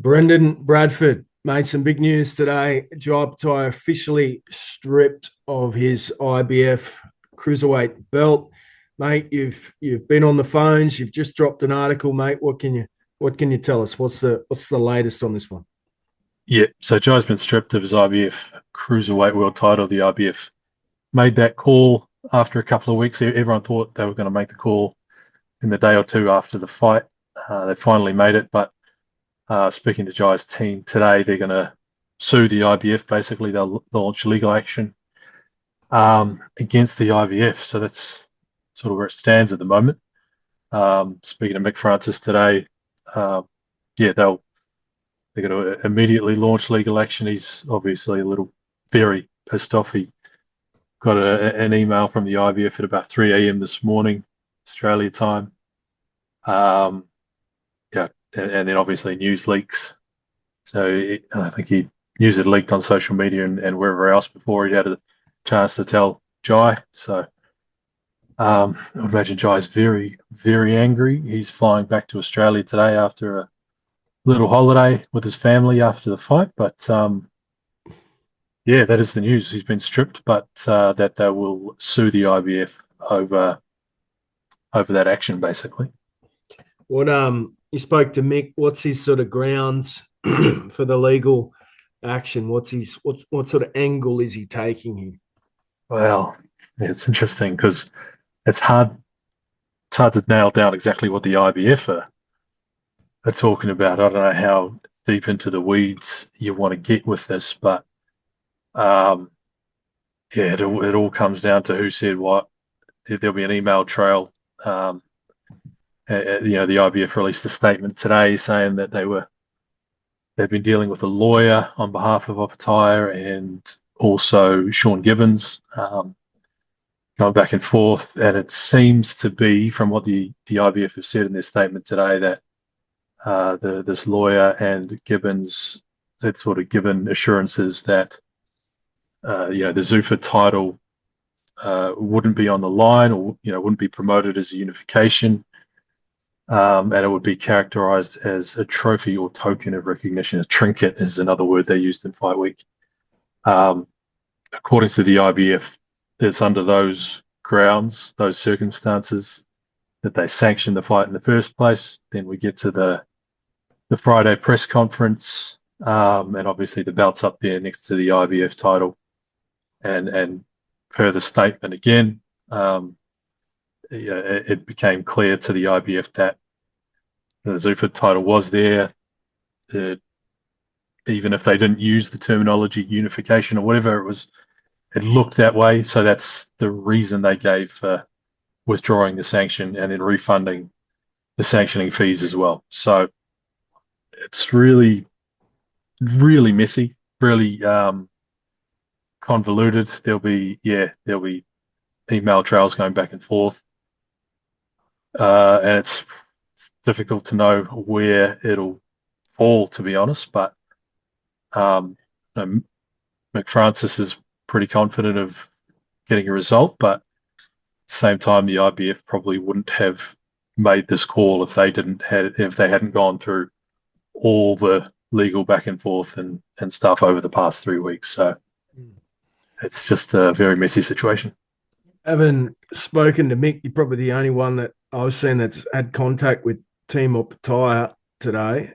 Brendan Bradford made some big news today. Tszyu Opetaia officially stripped of his IBF cruiserweight belt. Mate, you've been on the phones. You've just dropped an article, mate. What can you tell us? What's the latest on this one? Yeah, so Joe's been stripped of his IBF cruiserweight world title. The IBF made that call after a couple of weeks. Everyone thought they were going to make the call in the day or two after the fight. They finally made it, but speaking to Jai's team today, they're going to sue the IBF. Basically, they'll launch legal action against the IBF. So that's sort of where it stands at the moment. Speaking to Mick Francis today, yeah, they're going to immediately launch legal action. He's obviously a little very pissed off. He got an email from the IBF at about 3 a.m. this morning, Australia time. Yeah, and then obviously news leaks. So I think news had leaked on social media and wherever else before he'd had a chance to tell Jai. So I would imagine Jai's very, very angry. He's flying back to Australia today after a little holiday with his family after the fight. But yeah, that is the news. He's been stripped, but that they will sue the IBF over that action, basically. What you spoke to Mick. What's his sort of grounds for the legal action? What sort of angle is he taking here? Well, it's interesting because it's hard to nail down exactly what the IBF are talking about. I don't know how deep into the weeds you want to get with this, but yeah, it all comes down to who said what. There'll be an email trail. The IBF released a statement today saying that they've been dealing with a lawyer on behalf of Opetaia and also Sean Gibbons, going back and forth. And it seems to be, from what the IBF have said in their statement today, that this lawyer and Gibbons had sort of given assurances that the Zuffa title wouldn't be on the line, or wouldn't be promoted as a unification. And it would be characterized as a trophy or token of recognition. A trinket is another word they used in Fight Week. According to the IBF, it's under those grounds, those circumstances, that they sanctioned the fight in the first place. Then we get to the Friday press conference, and obviously the belt's up there next to the IBF title. And per the statement again, it became clear to the IBF that the Zuffa title was there. Even if they didn't use the terminology unification or whatever, it looked that way. So that's the reason they gave for withdrawing the sanction and then refunding the sanctioning fees as well. So it's really, really messy, really convoluted. There'll be email trails going back and forth. And it's difficult to know where it'll fall, to be honest. But Mick Francis is pretty confident of getting a result. But at the same time, the IBF probably wouldn't have made this call if they hadn't gone through all the legal back and forth and stuff over the past 3 weeks. So it's just a very messy situation. Having spoken to Mick, you're probably the only one that I've seen that's had contact with Team Opetaia today.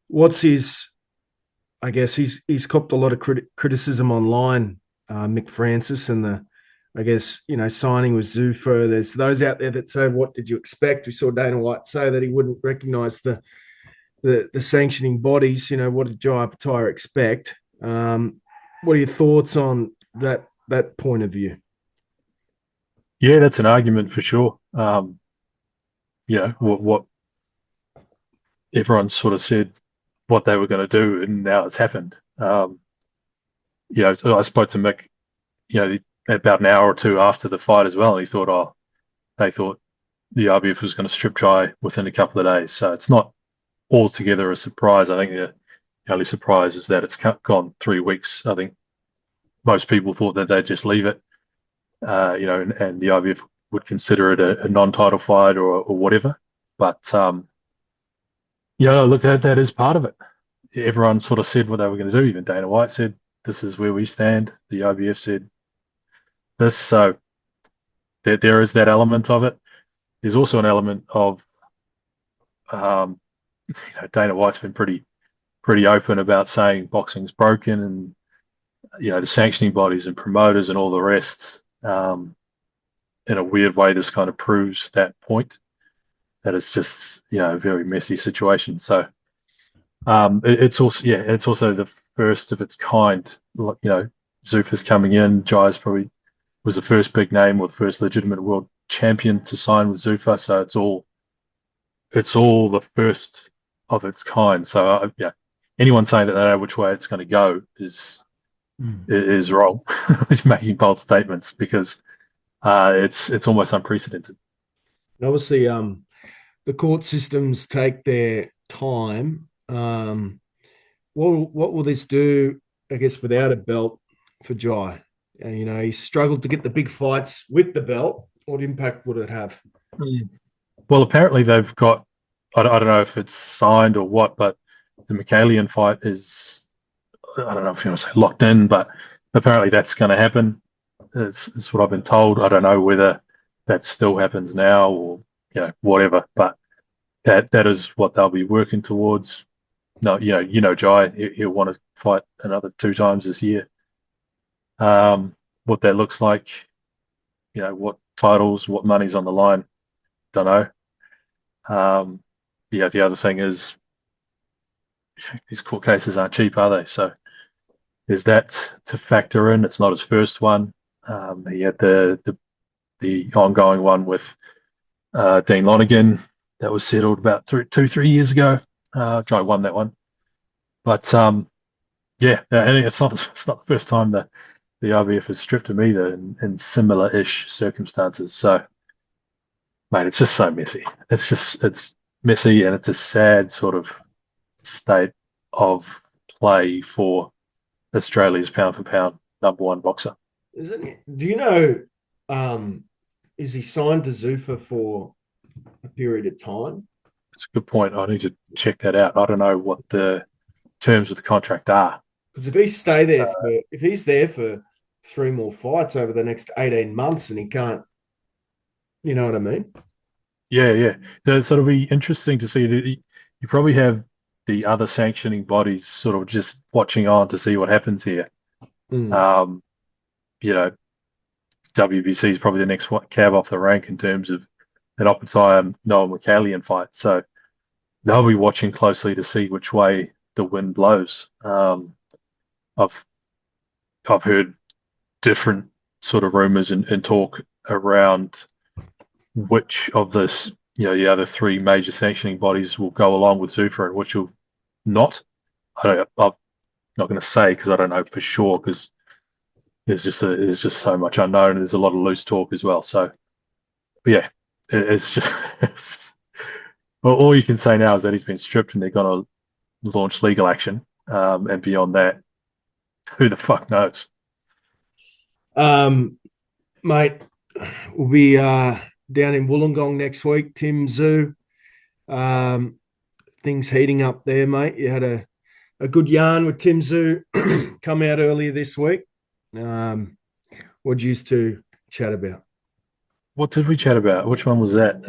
What's his? I guess he's copped a lot of criticism online, Mick Francis, and signing with Zuffa. There's those out there that say, "What did you expect?" We saw Dana White say that he wouldn't recognise the sanctioning bodies. What did Tszyu Opetaia expect? What are your thoughts on that point of view? Yeah, that's an argument for sure. What everyone sort of said what they were going to do, and now it's happened. So I spoke to Mick, about an hour or two after the fight as well, and they thought the IBF was going to strip Jai within a couple of days. So it's not altogether a surprise. I think the only surprise is that it's gone 3 weeks. I think most people thought that they'd just leave it, and the IBF would consider it a non-title fight or whatever. But Yeah, look, that is part of it. Everyone sort of said what they were going to do. Even Dana White said, "This is where we stand." The IBF said this, so there is that element of it. There's also an element of Dana White's been pretty open about saying boxing's broken, and the sanctioning bodies and promoters and all the rest. In a weird way, this kind of proves that point that it's just a very messy situation. So it's also the first of its kind. Zuffa's coming in. Jai's probably was the first big name or the first legitimate world champion to sign with Zuffa. So it's all the first of its kind. So anyone saying that they know which way it's going to go is wrong. Is making bold statements because it's almost unprecedented. And obviously, the court systems take their time. What will this do, I guess, without a belt for Jai? And, he struggled to get the big fights with the belt. What impact would it have? Well, apparently they've got, I don't know if it's signed or what, but the McAllister fight is, I don't know if you want to say locked in, but apparently that's going to happen. It's what I've been told. I don't know whether that still happens now or whatever, but that is what they'll be working towards. No, Jai, he'll want to fight another 2 times this year. What that looks like, what titles, what money's on the line, don't know. The other thing is these court cases aren't cheap, are they? So there's that to factor in. It's not his first one. He had the ongoing one with Dean Lonergan that was settled about 3 years ago. Jai won that one, but I think it's not the first time that the IBF has stripped him either in similar-ish circumstances. So, mate, it's just so messy. It's messy, and it's a sad sort of state of play for Australia's pound for pound #1 boxer. Isn't it? Do you know? Is he signed to Zuffa for a period of time? It's a good point. I need to check that out. I don't know what the terms of the contract are. Because if he's there for 3 more fights over the next 18 months and he can't, you know what I mean? Yeah. So it'll be interesting to see. You probably have the other sanctioning bodies sort of just watching on to see what happens here. Mm. WBC is probably the next cab off the rank in terms of an Opetaia Noah McAllister fight. So they'll be watching closely to see which way the wind blows. I've heard different sort of rumors and talk around which of this, the other 3 major sanctioning bodies will go along with Zuffa and which will not. I'm not going to say because I don't know for sure because there's just so much unknown and there's a lot of loose talk as well. So, yeah, it's just well, all you can say now is that he's been stripped and they're going to launch legal action. And beyond that, who the fuck knows? Mate, we'll be down in Wollongong next week. Tszyu. Things heating up there, mate. You had a good yarn with Tszyu come out earlier this week. What did you used to chat about? What did we chat about? Which one was that?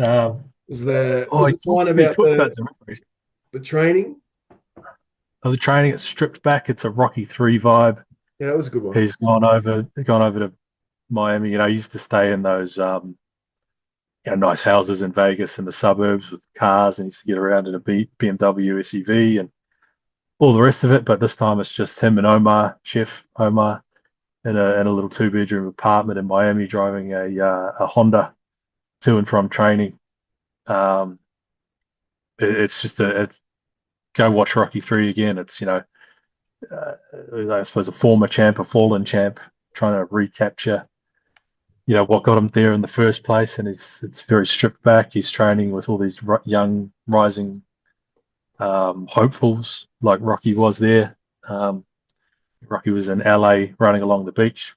Was the one about the training? The training. It's stripped back. It's a Rocky 3 vibe. Yeah, that was a good one. He's gone over to Miami. He used to stay in those nice houses in Vegas in the suburbs with cars, and he used to get around in a BMW SUV and all the rest of it. But this time it's just him and Chef Omar, in a little 2-bedroom apartment in Miami, driving a Honda to and from training. It's go watch Rocky 3 again. It's I suppose a former champ, a fallen champ, trying to recapture what got him there in the first place, and it's very stripped back. He's training with all these young rising hopefuls like Rocky was there. Rocky was in LA running along the beach.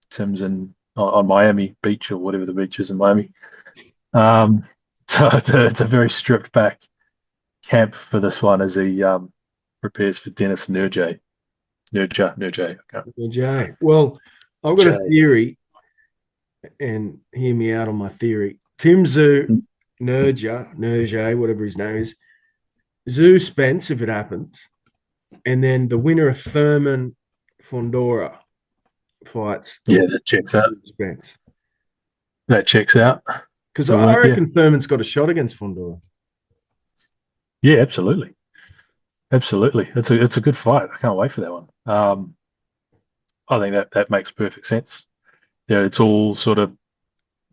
Tim's on Miami Beach or whatever the beach is in Miami. So it's a very stripped back camp for this one as he prepares for Dennis Nurje. Nurje. Okay. Jay. Well, I've got a Jay. theory, and hear me out on my theory. Tszyu, Nurje, whatever his name is, Tszyu Spence, if it happens, and then the winner of Thurman Fondora fights Yeah, that checks out. Spence. That checks out. Because For I me, reckon Thurman's got a shot against Fondora. yeah, absolutely. Absolutely. It's a good fight. I can't wait for that one. I think that makes perfect sense. Yeah, it's all sort of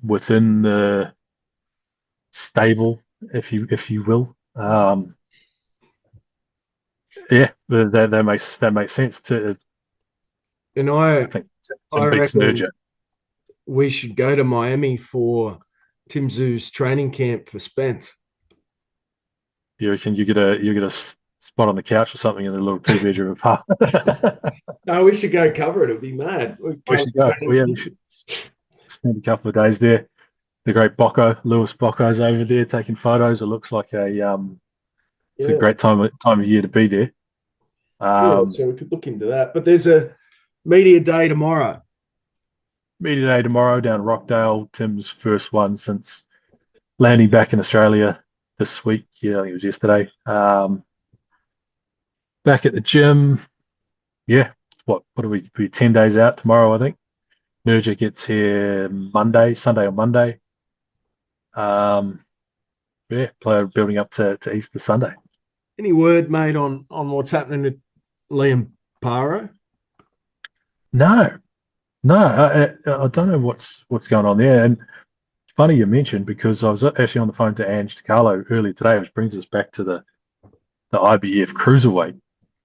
within the stable, if you will. Yeah, that makes sense. To And I think I Tim beats reckon Nurja. we should go to Miami for Tim Tszyu's training camp for Spence. You reckon you get a spot on the couch or something in the little 2 bedroom apartment? No, we should go cover it. It'd be mad. We We cover should go. training We camp. should spend a couple of days there. The great Lewis Bocco's over there taking photos. It looks like it's a Yeah, great time of year to be there. yeah. So we could look into that. But there's a media day tomorrow. Media day tomorrow down Rockdale. Tim's first one since landing back in Australia this week. Yeah, I think it was yesterday. Back at the gym. Yeah, what do we be 10 days out tomorrow, I think. Nurja gets here Sunday or Monday. Yeah, player building up to Easter Sunday. Any word made on what's happening to Liam Paro? No, no, I don't know what's going on there. And funny you mentioned, because I was actually on the phone to Ange DiCarlo earlier today, which brings us back to the IBF cruiserweight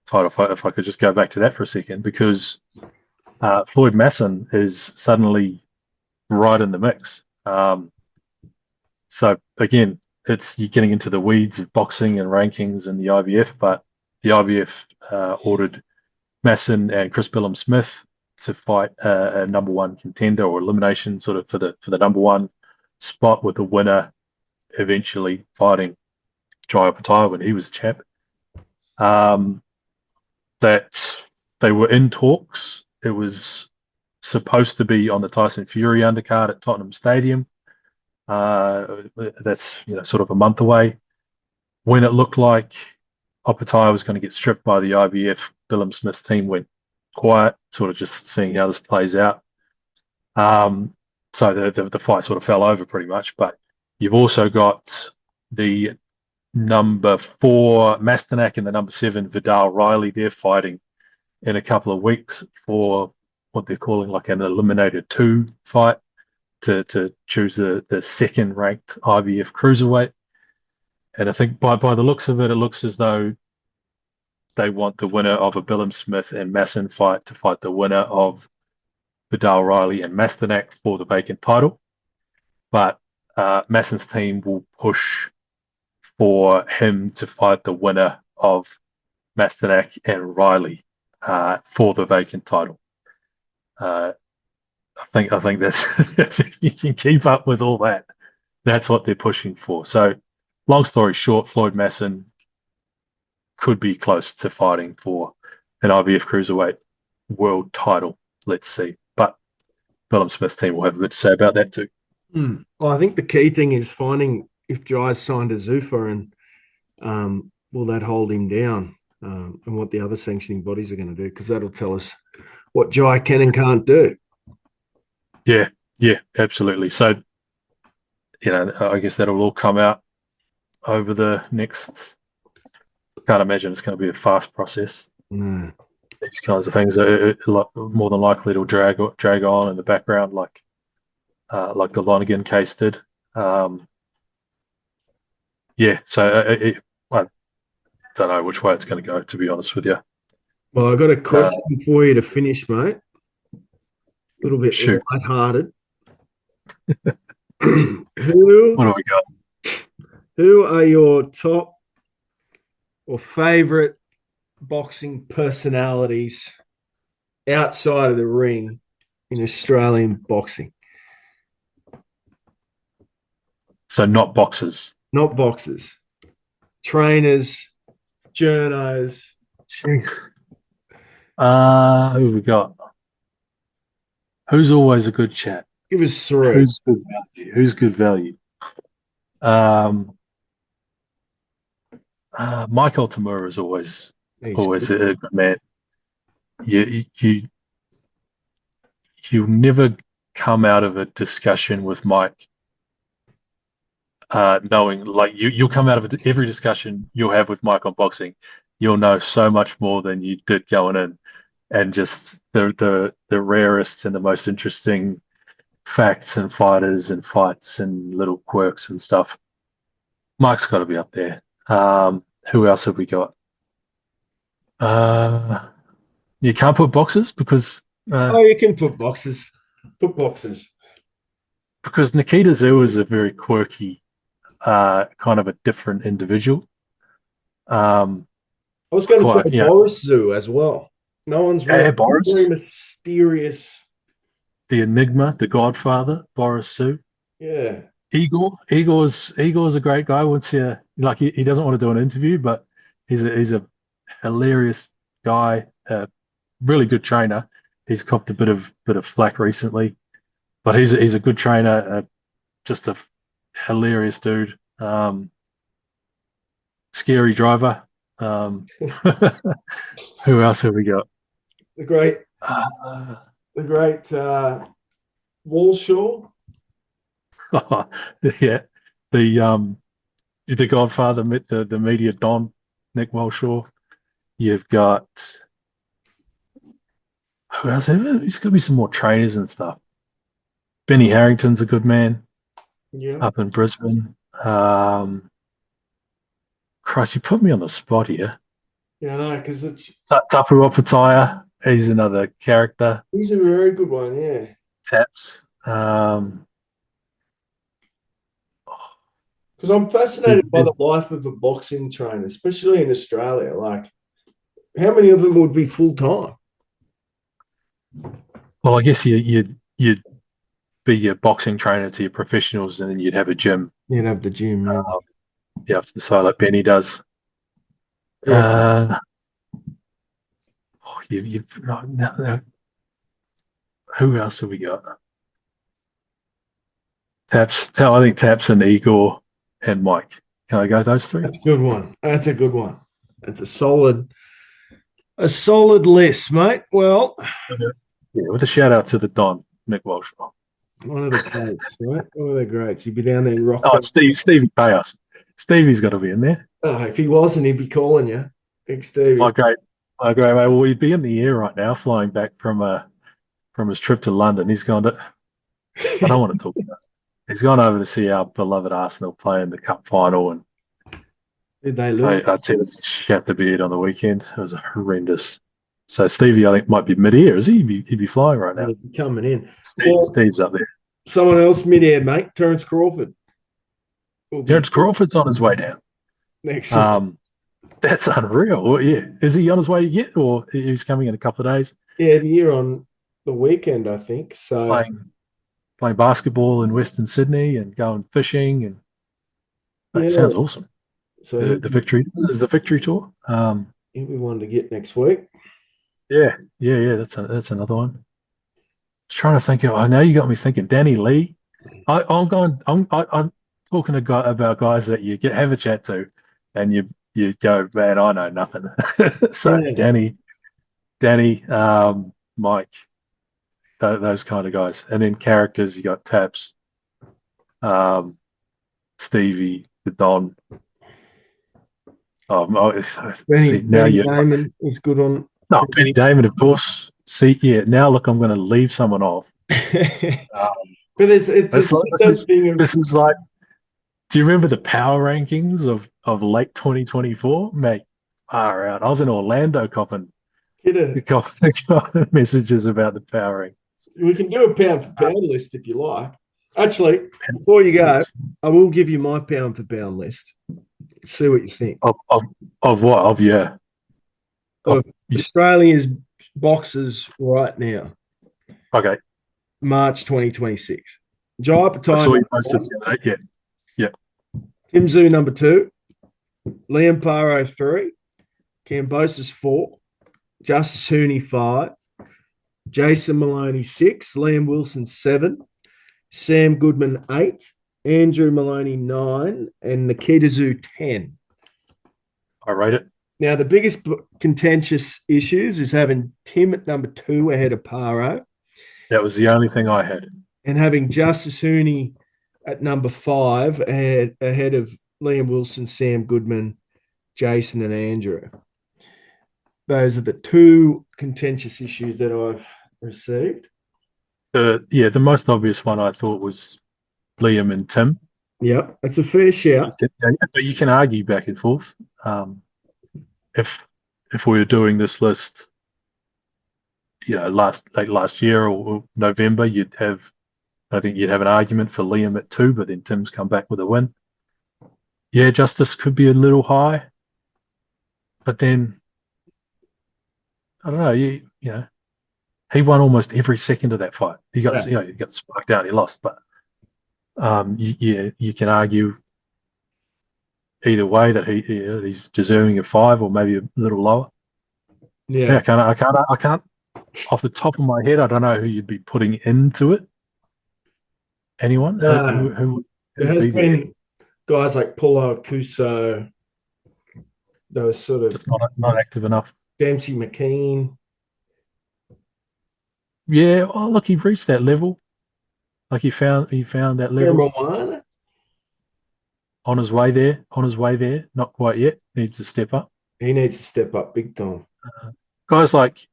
title fight. If I could just go back to that for a second, because Floyd Masson is suddenly right in the mix. So again, you're getting into the weeds of boxing and rankings and the IBF, but the IBF ordered Masson and Chris Billum-Smith to fight a number one contender or elimination sort of for the number one spot, with the winner eventually fighting Jai Opetaia when he was champ. That they were in talks. It was supposed to be on the Tyson Fury undercard at Tottenham Stadium. That's sort of a month away. When it looked like Opetaia was going to get stripped by the IBF, Billum-Smith's team went quiet, sort of just seeing how this plays out. So the fight sort of fell over pretty much. But you've also got the number 4 Masternak and the number 7 Vidal Riley. They're fighting in a couple of weeks for what they're calling like an eliminator 2 fight to choose the second ranked IBF cruiserweight. And I think by the looks of it, it looks as though they want the winner of a Billum-Smith and Masson fight to fight the winner of Vidal Riley and Masternak for the vacant title. But Masson's team will push for him to fight the winner of Masternak and Riley for the vacant title. I think that's if you can keep up with all that, that's what they're pushing for. So, long story short, Floyd Masson could be close to fighting for an IBF cruiserweight world title. Let's see. But Billum-Smith's team will have a bit to say about that too. Well, I think the key thing is finding if Jai's signed a Zuffa, and will that hold him down, and what the other sanctioning bodies are going to do, because that'll tell us what Jai can and can't do. Yeah, absolutely. So, I guess that'll all come out over the next. Can't imagine it's going to be a fast process. No. These kinds of things are more than likely to drag on in the background, like the Lonergan case did. Yeah, so I don't know which way it's going to go, to be honest with you. Well, I've got a question for you to finish, mate. A little bit Shoot. lighthearted. What do we got? Who are your top or favorite boxing personalities outside of the ring in Australian boxing? So not boxers. Not boxers. trainers, journos. Jeez. Who we got? Who's always a good chat? Give us three. Who's good value? Who's good value? Um, Michael Tamura is He's always good. a good man. You you never come out of a discussion with Mike knowing like you'll come out of every discussion you'll have with Mike on boxing, you'll know so much more than you did going in, and just the rarest and the most interesting facts and fighters and fights and little quirks and stuff. Mike's got to be up there. Who else have we got? Uh, you can't put boxes Oh, you can put boxes. Put boxes. because Nikita Tszyu is a very quirky, kind of a different individual. I was going to say Quite, you know, Boris Zoo as well. No one's yeah, really very Boris, mysterious. the Enigma, the Godfather, Boris Tszyu. Yeah. Igor's a great guy. Once you like, he doesn't want to do an interview, but he's a hilarious guy, really good trainer. He's copped a bit of flack recently, but he's a good trainer, just a hilarious dude. Scary driver. Who else have we got? The great Uh, the great Walshaw. yeah, the Godfather, the media don, Nick Welshaw. You've got who else? There's got to be some more trainers and stuff. Benny Harrington's a good man Yeah. up in Brisbane. Christ, you put me on the spot here. Yeah, no, because Tapu Opetaia, he's another character. he's a very good one, yeah. Taps. Because I'm There's, fascinated by the there's, life of a boxing trainer, especially in Australia. Like, how many of them would be full time? well, I guess you'd be your boxing trainer to your professionals, and then you'd have a gym. You'd have the gym, yeah. Yeah, so like Benny does. Yeah. No, who else have we got? I think Taps and Igor and Mike. Can I go those three? That's a good one. That's a good one. That's a solid list, mate. Well, Yeah, with a shout out to the Don, Nick Walsh. one of the greats, right? One of the greats. He'd be down there in rock. Oh, Stevie Payos. Stevie's got to be in there. Oh, if he wasn't, he'd be calling you. Big Stevie. My great mate. Well, he'd be in the air right now, flying back from his trip to London. He's gone to. I don't want to talk about it. He's gone over to see our beloved Arsenal play in the cup final, and Did they lose? I tell him to shat the beard on the weekend. It was horrendous. So Stevie, I think, might be mid-air, is he? He'd be flying right now. He'd be coming in. Steve's up there. Someone else mid-air, mate. Terence Crawford. Terence Crawford's on his way down. Excellent. That's unreal. Well, yeah. Is he on his way yet, or he's coming in a couple of days? Yeah, the year on the weekend, I think. So playing basketball in Western Sydney and going fishing, and that sounds awesome. So the victory is the victory tour. he'll be one to get next week. Yeah. That's another one. Just trying to think. I know you got me thinking. Danny Lee. I'm talking about guys that you have a chat to, and you go, man, I know nothing. So Yeah. Danny, Mike, those kind of guys, and then characters. You got Taps, Stevie, the Don. Benny Damon is good on. No, Benny Damon, of course. See, yeah. Now look, I'm going to leave someone off. But this is like. Do you remember the power rankings of late 2024, mate? Far out. I was in Orlando copping messages about the power rankings. We can do a pound for pound list if you like. Actually, before you go, I will give you my pound for pound list. See what you think. Of what? Of Australia's boxers right now. Okay. March 2026. Jai Opetaia. I saw you posted. Yeah. Tszyu number 2. Liam Paro 3, Cambosis 4, Justice Hooney 5, Jason Maloney 6, Liam Wilson 7, Sam Goodman 8, Andrew Maloney 9, and Nikita Tszyu 10. I rate it. Now, the biggest contentious issues is having Tim at number 2 ahead of Paro That was the only thing I had. and having Justice Hooney at number 5 ahead of Liam Wilson, Sam Goodman, Jason, and Andrew. Those are the two contentious issues that I've received. The most obvious one I thought was Liam and Tim. Yeah, that's a fair shout. But you can argue back and forth. If we were doing this list, late last year or November, I think you'd have an argument for Liam at 2, but then Tim's come back with a win. Yeah, Justice could be a little high, but then I don't know. He won almost every second of that fight. He got he got sparked out. He lost, but you can argue either way that he's deserving of 5 or maybe a little lower. Yeah, I can't. Off the top of my head, I don't know who you'd be putting into it. Anyone? Who there has been guys like Paulo Cuso, those sort of just not active enough. Dempsey McKean. Yeah, well, look, he reached that level. Like he found that level on his way there. Not quite yet. Needs to step up. He needs to step up big time. Guys like,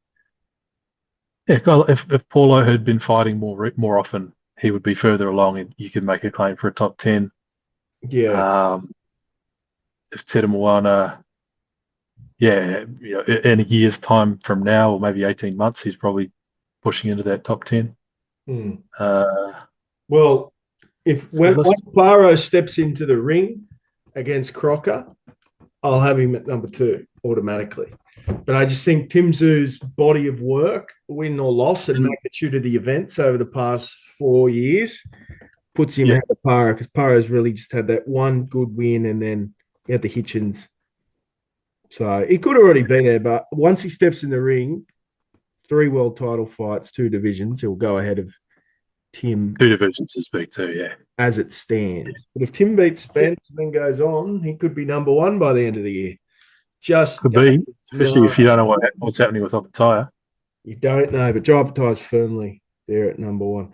if Paulo had been fighting more often, he would be further along, and you could make a claim for a top 10. Yeah. If Teta Moana, in a year's time from now, or maybe 18 months, he's probably pushing into that top 10. Well, once Paro steps into the ring against Crocker, I'll have him at number 2 automatically. But I just think Tim Tszyu's body of work, win or loss, and magnitude of the events over the past 4 years puts him ahead of Paro, because Paro's really just had that one good win, and then he had the Hitchens. So he could already be there, but once he steps in the ring, 3 world title fights, 2 divisions, he'll go ahead of Tim. 2 divisions is big too, yeah. As it stands. But if Tim beats Spence and then goes on, he could be number 1 by the end of the year. Just could be, especially if you don't know what's happening with Opetaia. You don't know, but Joe Opetaia's firmly there at number 1.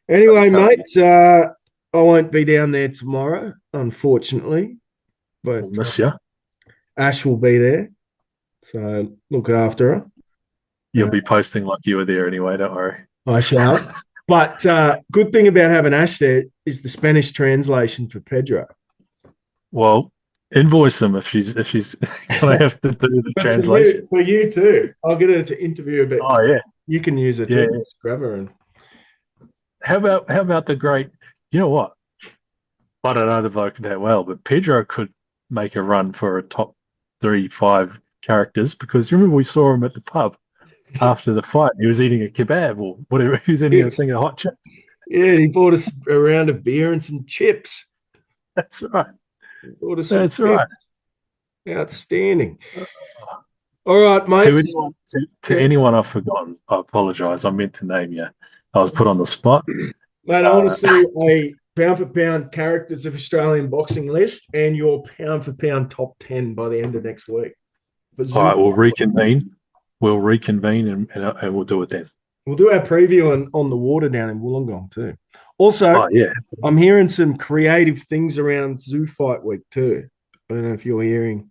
Anyway, mate, I won't be down there tomorrow, unfortunately. But I'll miss you. Ash will be there, so look after her. You'll be posting like you were there anyway, don't worry. I shall. But good thing about having Ash there is the Spanish translation for Pedro. Well, invoice them if she's gonna have to do the translation. For you too. I'll get her to interview a bit. Oh yeah. You can use it too. Just grab her and how about the great, you know what? I don't know the bloke that well, but Pedro could make a run for a top 3-5 characters, because remember we saw him at the pub after the fight. He was eating a kebab or whatever. He was eating a thing of hot chips. Yeah, he bought us a round of beer and some chips. That's right. That's right. Outstanding. All right, mate. To anyone I've forgotten, I apologise. I meant to name you. I was put on the spot. Mate, I want to see a pound-for-pound characters of Australian boxing list and your pound-for-pound top 10 by the end of next week. All right, we'll reconvene. We'll reconvene and we'll do it then. We'll do our preview on the water down in Wollongong too. Also, I'm hearing some creative things around Tszyu Fight Week too. I don't know if you're hearing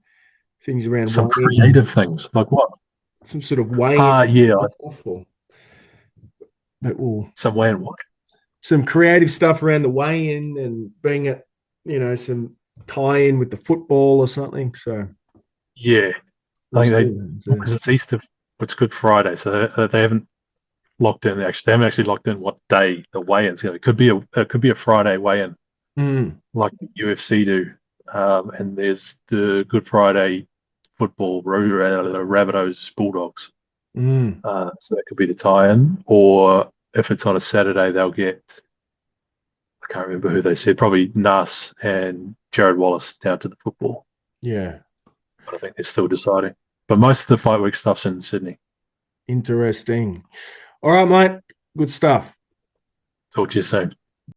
things around some creative things like what? Some sort of weigh-in. That will some weigh-in what? Some creative stuff around the weigh-in and being at some tie-in with the football or something. So I think because it's Easter, it's Good Friday, so they haven't locked in. Actually, they haven't actually locked in what day the weigh-in's going. It could be a Friday weigh-in, like the UFC do. And there's the Good Friday football, Rabbitohs Bulldogs. So that could be the tie-in, or if it's on a Saturday, they'll get. I can't remember who they said. Probably Nas and Jared Wallace down to the football. Yeah. But I think they're still deciding. But most of the fight week stuff's in Sydney. Interesting. All right, mate. Good stuff. Talk to you soon.